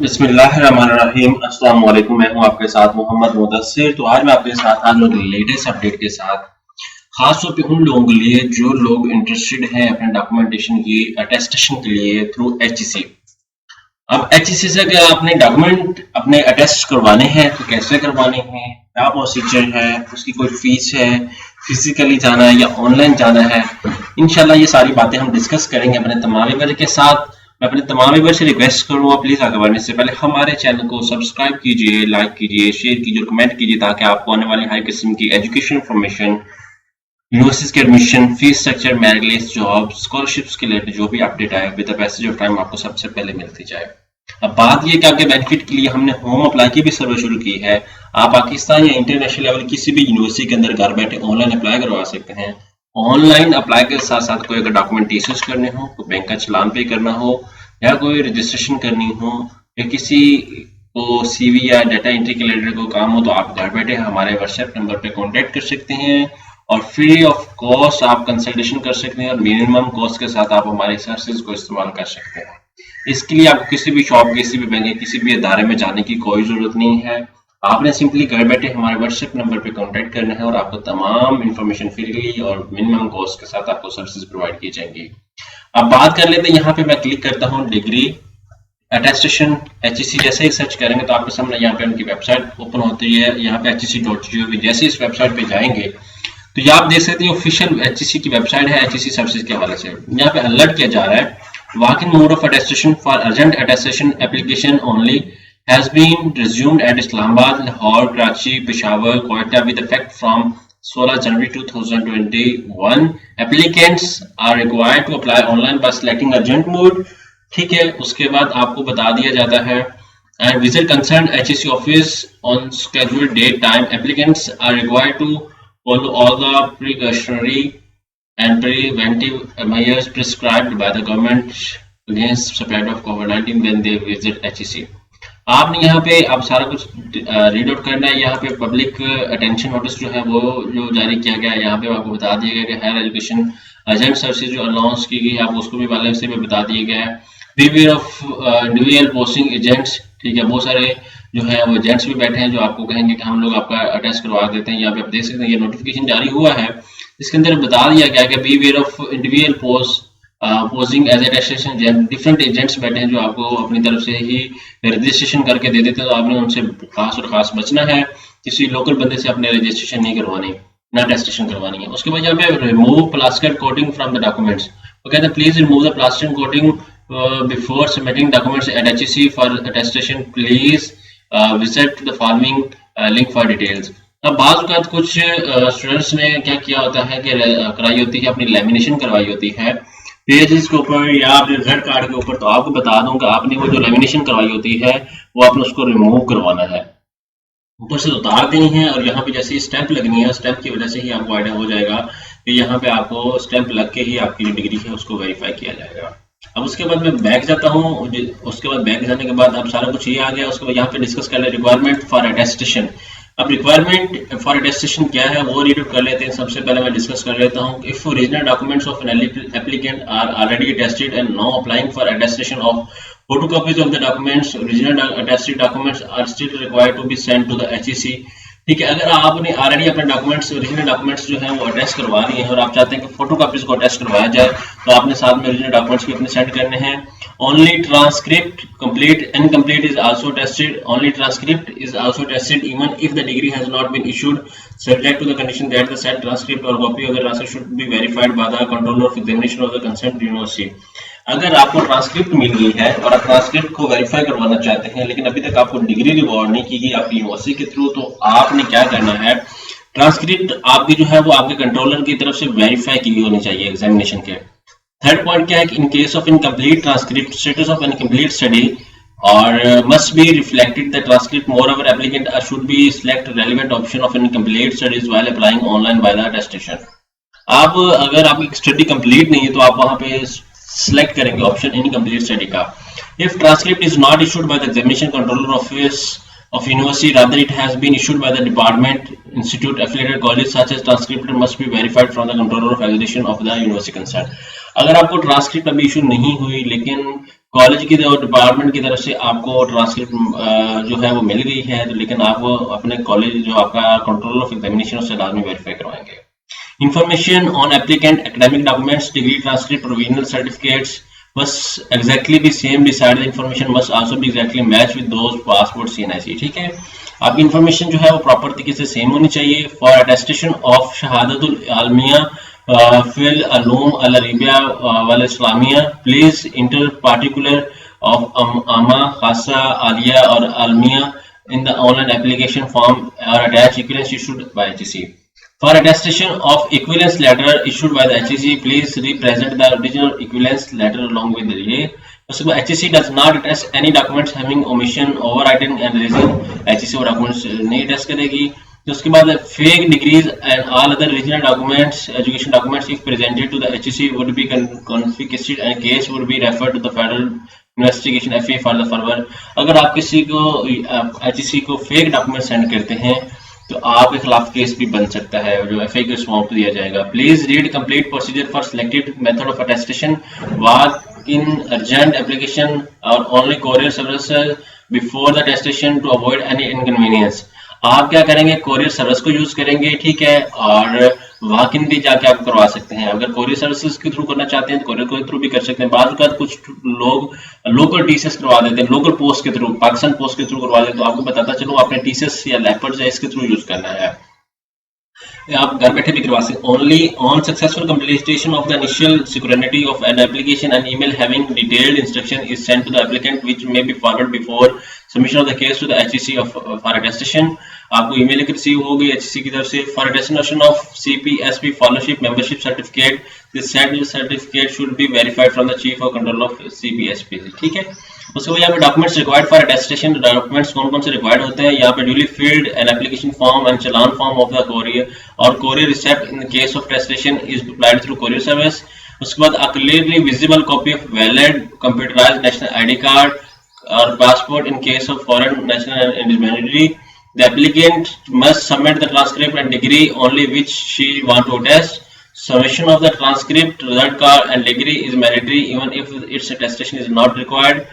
बिस्मिल्लाहिर्रहमानिर्रहीम। अस्सलाम वालेकुम। मैं हूं आपके साथ मोहम्मद मुदस्सिर। तो आज मैं आपके साथ आज लेटेस्ट अपडेट के साथ खास तौर पे उन लोगों के लिए जो लोग इंटरेस्टेड हैं अपने डॉक्यूमेंटेशन की अटेस्टेशन के लिए थ्रू एचईसी। अब एचईसी से अगर आपने डॉक्यूमेंट अपने अटेस्ट करवाने हैं तो कैसे करवाने हैं, क्या प्रोसीजर है, उसकी कोई फीस है, फिजिकली जाना है या ऑनलाइन जाना है, इंशाल्लाह ये सारी बातें हम डिस्कस करेंगे अपने तमाम व्यूअर के साथ। मैं अपने तमाम व्यूअर से रिक्वेस्ट करूंगा प्लीज आगे बढ़ने से पहले हमारे चैनल को सब्सक्राइब कीजिए, लाइक कीजिए, शेयर कीजिए, कमेंट कीजिए ताकि आपको आने वाली हर किस्म की एजुकेशन इंफॉर्मेशन, यूनिवर्सिटीज के admission, fees structure, merit list, job, scholarships के रिलेटेड जो भी अपडेट आए with the passage of time आपको सबसे पहले मिलती जाए। अब बात ये कि आपके बेनिफिट के लिए हमने होम अप्लाई की भी सर्विस शुरू की है। आप पाकिस्तान या इंटरनेशनल लेवल किसी भी यूनिवर्सिटी के अंदर घर बैठे ऑनलाइन अप्लाई करवा सकते हैं। ऑनलाइन अप्लाई के साथ साथ कोई अगर डॉक्यूमेंटेशन करने हो, कोई बैंक का चलान पे करना हो या कोई रजिस्ट्रेशन करनी हो या किसी को सीवी या डाटा एंट्री के रिलेटेड को काम हो तो आप घर बैठे हमारे व्हाट्सएप नंबर पे कांटेक्ट कर सकते हैं और फ्री ऑफ कॉस्ट आप कंसल्टेशन कर सकते हैं और मिनिमम कॉस्ट के साथ आप हमारी सर्विसेज को इस्तेमाल कर सकते हैं। इसके लिए आपको किसी भी शॉप, किसी भी बैंक, किसी भी इदारे में जाने की कोई जरूरत नहीं है। आपने सिंपली घर बैठे हमारे व्हाट्सएप नंबर पे कांटेक्ट करना है और आपको तमाम इंफॉर्मेशन फ्रीली और मिनिमम कॉस्ट के साथ आपको सर्विसेज प्रोवाइड की जाएंगी। अब बात कर लेते हैं, यहाँ पे मैं क्लिक करता हूँ डिग्री अटेस्टेशन एचईसी। जैसे ही सर्च करेंगे तो आपके सामने यहाँ पे उनकी वेबसाइट ओपन होती है। यहाँ पे HEC.gov। जैसे इस वेबसाइट पे जाएंगे तो ये आप देख सकते हैं ऑफिशियल HEC की वेबसाइट है। HEC सर्विसेज के हवाले से यहाँ पे अलर्ट किया जा रहा है walk-in mode of attestation for urgent attestation application only has been resumed at Islamabad, Lahore, Karachi, Peshawar, Quetta with effect from 16 January 2021. Applicants are required to apply online by selecting urgent mode। ठीक है, उसके बाद आपको बता दिया जाता है and visit concerned HEC office on scheduled date time। Applicants are required to follow all the precautionary and preventive measures prescribed by the government against spread of COVID-19 when they visit HEC। आपने यहाँ पे अब सारा कुछ read out करना है। यहाँ पे पब्लिक अटेंशन नोटिस जो है वो जो जारी किया गया है, यहाँ पे आपको बता दिया गया कि हायर एजुकेशन अर्जेंट सर्विसेज जो अनाउंस की गई है आप उसको भी वाले से भी बता दिया गया है। Beware of individual posting agents. ठीक है, बहुत सारे जो है वो एजेंट्स भी बैठे हैं जो आपको कहेंगे कि हम लोग आपका अटेस्ट करवा देते हैं। यहाँ पे आप देख सकते हैं ये नोटिफिकेशन जारी हुआ है, इसके अंदर बता दिया गया कि beware of individual posting as attestation agent. Different agents बैठे हैं जो आपको अपनी तरफ से ही रजिस्ट्रेशन करके दे देते हैं, तो आपने उनसे खास और खास बचना है। किसी लोकल बंदे से अपने रजिस्ट्रेशन नहीं करवानी, ना अटेस्टेशन करवानी है। उसके बाद यहाँ पे remove plastic coating from the documents. वो कहते हैं please remove the plastic coating before submitting documents eight HEC for attestation. Please visit the following link for details. अब बाज़ कुछ स्टूडेंट्स ने क्या किया होता है कि कराई होती है, अपनी लेमिनेशन करवाई होती है पेजेस के ऊपर या अपने रिजल्ट कार्ड के ऊपर। तो आपको बता दूंगा आपने वो जो लेमिनेशन करवाई होती है वो आपने उसको रिमूव करवाना है, ऊपर से उतार देनी है और यहाँ पे जैसे स्टैंप लगनी है, स्टैंप की वजह से ही आपको आइडिया हो जाएगा कि यहाँ पे आपको स्टैंप लग के ही आपकी जो डिग्री है उसको वेरीफाई किया जाएगा। अब उसके बाद मैं बैक जाता हूँ। उसके बाद बैक जाने के बाद अब सारा कुछ ये आ गया। उसके बाद यहाँ पे डिस्कस कर ले रिक्वायरमेंट फॉर अटेस्टेशन। अब रिक्वायरमेंट फॉर अटेस्टेशन क्या है वो रीड आउट कर लेते हैं। सबसे पहले मैं डिस्कस कर लेता हूँ। If original documents of an applicant are already attested and now applying for attestation of photocopies of the documents, original attested documents are still required to be sent to the HEC। ठीक है, अगर आपने already अपने documents, original documents जो हैं वो attest करवा लिए हैं और आप चाहते हैं कि फोटोकॉपीज को अटेस्ट करवाया जाए तो आपने साथ में ओरिजिनल डॉक्यूमेंट्स भी अपने सेंड करने हैं। Only transcript complete incomplete is also tested. Only transcript is also tested even if the degree has not been issued subject to the condition that the said transcript or copy of the transcript should be verified by the controller of examination of the concerned university। अगर आपको transcript मिल गई है और आप transcript को verify करवाना चाहते हैं लेकिन अभी तक आपको डिग्री रिवॉर्ड नहीं की गई आपकी यूनिवर्सिटी के थ्रू, तो आपने क्या करना है, ट्रांसक्रिप्ट आपकी जो है वो आपके कंट्रोलर की तरफ से वेरीफाई की होनी चाहिए एग्जामिनेशन के। थर्ड पॉइंट क्या है कि इन case of incomplete transcript status of incomplete study or must be reflected the transcript। Moreover, applicant should be select relevant option of incomplete studies while applying online by the attestation। आप अगर आपकी study complete नहीं है तो आप वहां पे select करेंगे ऑप्शन इनकम्प्लीट स्टडी का। If transcript is not issued by the examination controller office of university, rather it has been issued by the department, institute, affiliated college, such as transcript must be verified from the controller of examination of the university concerned। अगर आपको transcript अभी issue नहीं हुई लेकिन college की और department की तरफ से आपको ट्रांसक्रिप्ट जो है वो मिल गई है, तो लेकिन आप वो अपने कॉलेज जो आपका कंट्रोल ऑफ एग्जामिनेशन उससे लाजमी वेरीफाई करवाएंगे। Information on applicant academic documents, degree transcript, provisional certificates must exactly be same. Beside the information must also be exactly match with those passport CNIC। ठीक है, आपकी इन्फॉर्मेशन जो है वो प्रॉपर तरीके से सेम होनी चाहिए। फॉर अटेस्टेशन ऑफ शहादतुल आलमिया फिल अलूम अल अरबिया वल इस्लामिया प्लीज इंटर पार्टिकुलर ऑफ आमा खासा आलिया और आलमिया in the online application form or attached equivalence issued by HEC. For attestation of equivalence letter issued by the HEC, please represent the original equivalence letter along with the उसके बाद HEC does not attest any documents having omission, overwriting and erasing। HEC वो documents नहीं attest करेगी। तो उसके बाद fake degrees and all other original documents, education documents if presented to the HEC would be confiscated and case would be referred to the federal investigation FA for the forward. अगर आप किसी को HEC को fake document send करते हैं तो आपके खिलाफ केस भी बन सकता है जो FA के रिस्पॉन्स दिया जाएगा। Please read complete procedure for selected method of attestation, walk in urgent application और only courier service before the attestation to avoid any inconvenience. आप क्या करेंगे, कोरियर सर्विस को यूज करेंगे, ठीक है, और वॉक इन भी जाके आप करवा सकते हैं। अगर कोरियर सर्विसेज के थ्रू करना चाहते हैं तो कोरियर के थ्रू भी कर सकते हैं। बाद में कुछ लोग लोकल TCS करवा देते हैं, लोकल पोस्ट के थ्रू, पाकिस्तान पोस्ट के थ्रू करवा देते हैं। तो आपको बताता चलो आपने TCS या लेपर्ड या इसके थ्रू यूज करना है, आप घर बैठे भी करवा सकते। Only on successful completion of the initial security of an application and email having detailed instruction is sent to the applicant which may be forward before submission of the case to the HEC for attestation. आपको email receive होगी HEC की तरफ से। For attestation of CPSP fellowship membership certificate, this set certificate should be verified from the chief of control of CPSP। ठीक है, उसके बाद यहाँ पे documents required for attestation. Documents कौन कौन से रिक्वायर्ड होते हैं, यहाँ पे duly filled an application form and challan form of the courier और courier receipt in case of attestation is applied through courier service. उसके बाद a clearly visible copy of valid computerised national ID card और passport in case of foreign national and is mandatory. The applicant must submit the transcript and degree only which she want to attest. Submission of the transcript, result card and degree is mandatory even if its attestation is not required.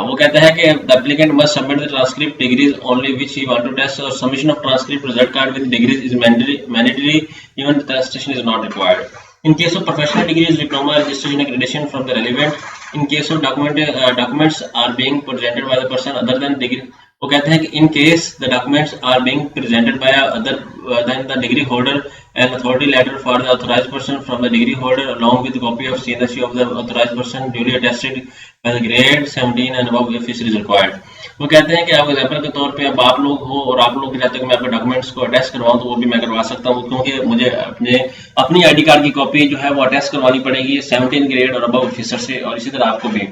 वो कहता है कि the applicant must submit the transcript, degrees only which he want to test, or submission of transcript, result card with degrees is mandatory even the attestation is not required. In case of professional degrees, diploma, registration, accreditation from the relevant. In case of documents are being presented by the person other than degree, वो कहते हैं कि in case the documents are being presented by other than the degree holder, an authority letter for the authorized person from the degree holder along with a copy of CNC of the authorized person duly attested by the grade 17 and above if is required। वो कहते हैं कि आप example के तौर पे अब आप लोग हो और आप लोग चाहते हैं कि मैं अपने डॉक्यूमेंट्स को अटैच करवाऊं तो वो भी मैं करवा सकता हूं, क्योंकि मुझे अपनी ID कार्ड की कॉपी जो है वो अटैच करवानी पड़ेगी 17 ग्रेड और अबव ऑफिसर से, और इसी तरह आपको भी।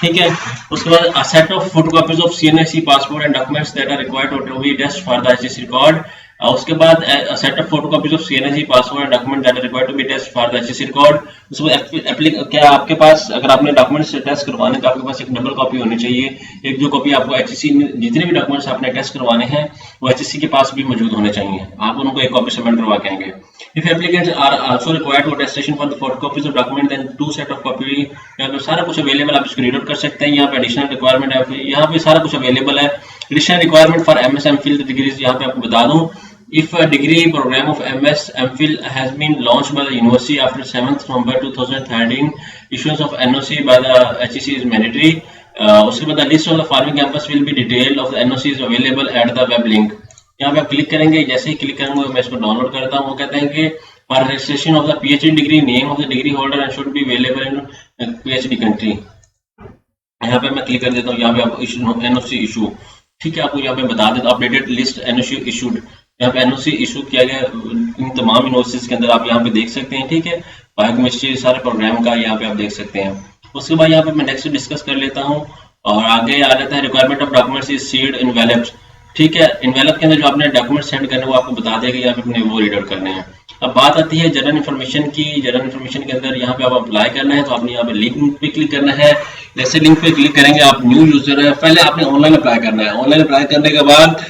ठीक है, उसके बाद a set of photocopies of CNC passport and documents that are required to be attached for the HEC record। उसके बाद a set of photocopies of CNC passport and documents that are required to be attached for the HEC record। उसके बाद क्या आपके पास अगर आपने documents attach करवाने तो आपके पास एक डबल कॉपी होनी चाहिए। एक जो कॉपी आपको HEC जितने भी डॉक्यूमेंट्स आपने अटैच करवाने हैं वो HEC के पास भी मौजूद होने चाहिए, आप उनको एक कॉपी सबमिट करवा के आएंगे। If applicants are also required to attestation for the photocopies of document, then 2 set of copy, यहाँ पे सारा कुछ अवेलेबल, आप इसको रीड आउट कर सकते हैं। यहाँ पे एडिशनल रिक्वायरमेंट है, यहाँ पे सारा कुछ अवेलेबल है। Additional requirement for MS MPhil degrees, यहाँ पे आपको बता दूं, if a degree program of MS MPhil has been launched by the university after 7th November 2013, issuance of NOC by the HEC is mandatory। उसके बाद the list of the following campus will be detailed of the NOC is available at the web link। यहाँ पे आप click करेंगे, जैसे ही click करेंगे मैं इसको डाउनलोड करता हूँ। वो कहते हैं कि for registration of the PhD degree, name of the degree holder and should be available in PhD country. यहाँ पे मैं क्लिक कर देता हूँ, यहाँ पे आप NOC इशू, ठीक है, आपको यहाँ पे बता देता हूँ अपडेटेड लिस्ट NOC इशूड। यहाँ पे NOC इशू किया गया इन तमाम यूनिवर्सिटीज के अंदर, आप यहाँ पे देख सकते हैं। ठीक है, बायोकेमिस्ट्री सारे प्रोग्राम का यहाँ पे आप देख सकते हैं। उसके बाद यहाँ पे मैं नेक्स्ट डिस्कस कर लेता हूँ और आगे आ जाता है requirement of documents is sealed enveloped. ठीक है, इनवेलप के अंदर जो आपने डॉक्यूमेंट सेंड करने वो आपको बता देगा, यहाँ पे अपने वो रीड आउट करने हैं। अब बात आती है जनरल इन्फॉर्मेशन की। जनरल इन्फॉर्मेशन के अंदर यहाँ पे आप अप्लाई करना है तो आपने यहाँ पे लिंक पे क्लिक करना है। जैसे लिंक पे क्लिक करेंगे, आप न्यू यूजर है, पहले आपने ऑनलाइन अप्लाई करना है। ऑनलाइन अप्लाई करने के बाद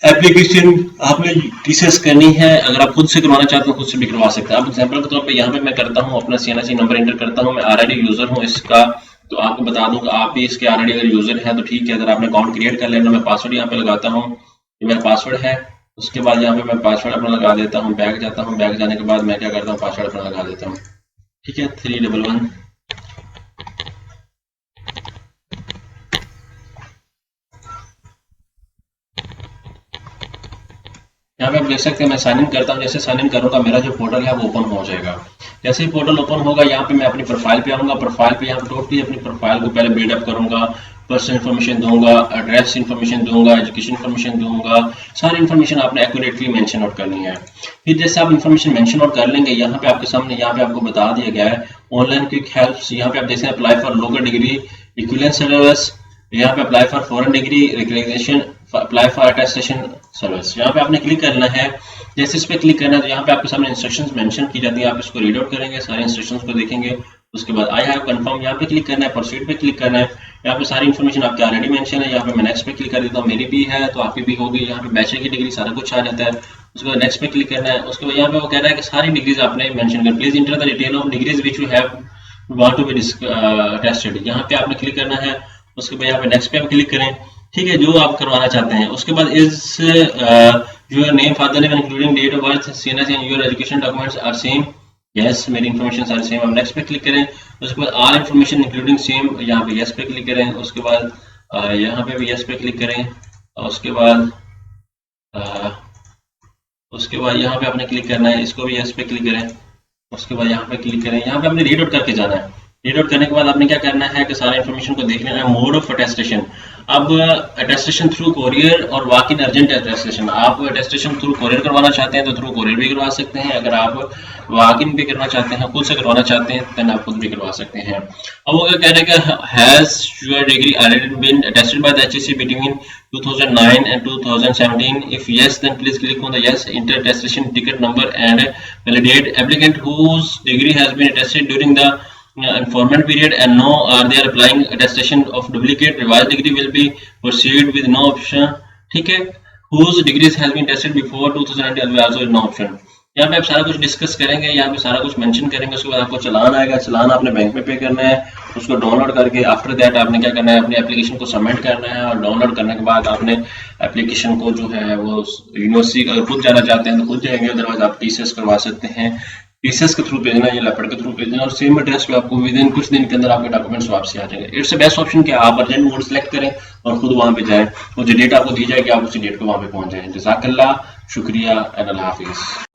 एप्लीकेशन आपने टीसीएस करनी है, अगर आप खुद से करवाना चाहते हो खुद से भी करवा सकते हैं। अब एग्जांपल के तौर पे यहाँ पे मैं करता हूँ अपना CNSE नंबर एंटर करता हूँ, मैं ऑलरेडी यूजर हूँ इसका, तो आपको बता दूं कि आप भी इसके ऑलरेडी अगर यूजर है तो ठीक है। अगर आपने अकाउंट क्रिएट कर लेना, मैं पासवर्ड यहाँ पे लगाता हूँ, ये मेरा पासवर्ड है। उसके बाद यहाँ पे मैं पासवर्ड अपना लगा देता हूँ, बैक जाता हूँ, बैक जाने के बाद मैं क्या करता हूँ, पासवर्ड अपना लगा देता हूँ, ठीक है, 311। यहाँ पे आप देख सकते हैं मैं साइन इन करता हूँ, जैसे साइन इन करूंगा मेरा जो पोर्टल है वो ओपन हो जाएगा। जैसे ही पोर्टल ओपन होगा यहाँ पे मैं अपनी प्रोफाइल पे आऊंगा, प्रोफाइल पे यहाँ पे टोटली अपनी प्रोफाइल को पहले बिल्डअप करूंगा, पर्सनल इन्फॉर्मेशन दूंगा, एड्रेस इन्फॉर्मेशन दूंगा, एजुकेशन इन्फॉर्मेशन दूंगा, सारी इन्फॉर्मेशन आपने एक्यूरेटली मेंशन आउट करनी है। फिर जैसे आप इन्फॉर्मेशन मेंशन आउट कर लेंगे, यहाँ पे आपके सामने यहाँ पे आपको बता दिया गया है ऑनलाइन क्विक हेल्प्स। यहाँ पे आप देख सकते हैं apply for local degree equivalent service, यहाँ पे apply for foreign degree recognition, apply for attestation service. यहाँ पे आपने क्लिक करना है। जैसे इस पे क्लिक करना है तो यहाँ पे आपके सामने इंस्ट्रक्शंस मेंशन की जाती है, आप इसको रीड आउट करेंगे, सारे इंस्ट्रक्शंस को देखेंगे। उसके बाद आई हैव कंफर्म यहाँ पे क्लिक करना है, प्रोसीड पे क्लिक करना है। यहाँ पे सारी इन्फॉर्मेशन आपकी ऑलरेडी मेंशन है, यहाँ पे मैं नेक्स्ट पे क्लिक कर देता हूँ, मेरी भी है तो आपकी भी होगी। यहाँ पे बैचलर की डिग्री सारा कुछ आ जाता है। उसके बाद नेक्स्ट पे क्लिक करना है। उसके बाद यहाँ पे वो कह रहा है कि सारी डिग्रीज आपने मेंशन कर, please enter the detail of degrees which you have want to be tested, यहाँ पे आपने क्लिक करना है। उसके बाद यहाँ पे नेक्स्ट पे आप क्लिक करें, ठीक है, जो आप करवाना चाहते हैं। उसके बाद is your name, father name including date of birth, CNS and your education documents are same, yes मेरी इन्फॉर्मेशन सारी सेम। अब नेक्स्ट पे क्लिक करें। उसके बाद ऑल इन्फॉर्मेशन इंक्लूडिंग सेम, यहाँ पे यस पे क्लिक करें। उसके बाद यहाँ पे भी यस पे क्लिक करें। उसके बाद यहाँ पे आपने क्लिक करना है, इसको भी यस पे क्लिक करें। उसके बाद यहाँ पे क्लिक करें, यहाँ पे आपने रीड आउट करके जाना है। रीड आउट करने के बाद आपने क्या करना है कि सारे इन्फॉर्मेशन को देख लेना है। मोड ऑफ अटेस्टेशन, अब अटेस्टेशन थ्रू कोरियर और वॉक इन अर्जेंट अटेस्टेशन, आप अटेस्टेशन थ्रू कोरियर करवाना चाहते हैं तो थ्रू कोरियर भी करवा सकते हैं। अगर आप वॉक इन भी करना चाहते हैं, खुद से करवाना चाहते हैं, तो आप खुद भी करवा सकते हैं। अब वो क्या कह रहे हैं कि has your degree already been attested by the HSE between 2009 and 2017? If yes, then please click on the yes, enter attestation ticket number and validate. Applicant whose degree has been attested during the informant period and no are they are applying attestation of duplicate revised degree will be proceed with no option, ठीक है। whose degrees has been tested before 2019 will also no option। यहाँ पे आप सारा कुछ discuss करेंगे, यहाँ पे सारा कुछ मेंशन करेंगे। उसके बाद आपको चलान आएगा, चलान आपने बैंक में पे करना है। उसको डाउनलोड करके आफ्टर दैट आपने क्या करना है, अपनी एप्लीकेशन को सबमिट करना है। और डाउनलोड करने के बाद आपने एप्लीकेशन को जो है वो यूनिवर्सिटी अगर खुद जाना चाहते हैं तो खुद जाएंगे, अदरवाइज आप टीसीएस करवा सकते हैं। टीसीएस के थ्रू भेजना या लेपर्ड के थ्रू भेजना, और सेम एड्रेस पे आपको विद इन कुछ दिन के अंदर आपके डॉक्यूमेंट्स वापसी आ जाएंगे। इट्स बेस्ट ऑप्शन कि आप अर्जेंट मोड सेलेक्ट करें और खुद वहां पे जाएं, और जो डेट आपको दी जाएगी आप उसी डेट को वहां पे पहुंच जाएं। जज़ाकल्लाह, शुक्रिया एंड अल्लाह हाफिज।